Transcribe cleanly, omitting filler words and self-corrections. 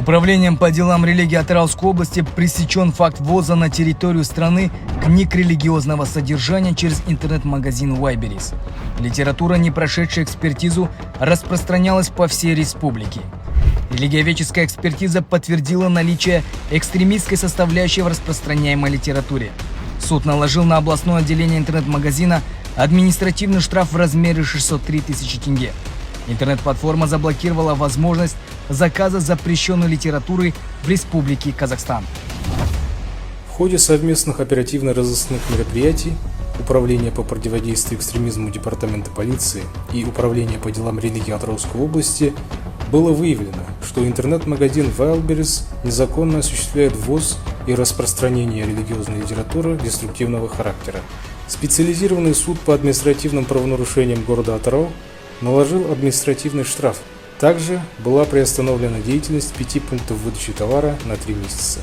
Управлением по делам религии Атырауской области пресечен факт ввоза на территорию страны книг религиозного содержания через интернет-магазин Wildberries. Литература, не прошедшая экспертизу, распространялась по всей республике. Религиоведческая экспертиза подтвердила наличие экстремистской составляющей в распространяемой литературе. Суд наложил на областное отделение интернет-магазина административный штраф в размере 603 тысячи тенге. Интернет-платформа заблокировала возможность заказа запрещенной литературы в Республике Казахстан. В ходе совместных оперативно-розыскных мероприятий Управление по противодействию экстремизму Департамента полиции и Управление по делам религии Атырауской области было выявлено, что интернет-магазин Wildberries незаконно осуществляет ввоз и распространение религиозной литературы деструктивного характера. Специализированный суд по административным правонарушениям города Атырау наложил административный штраф. Также была приостановлена деятельность 5 пунктов выдачи товара на 3 месяца.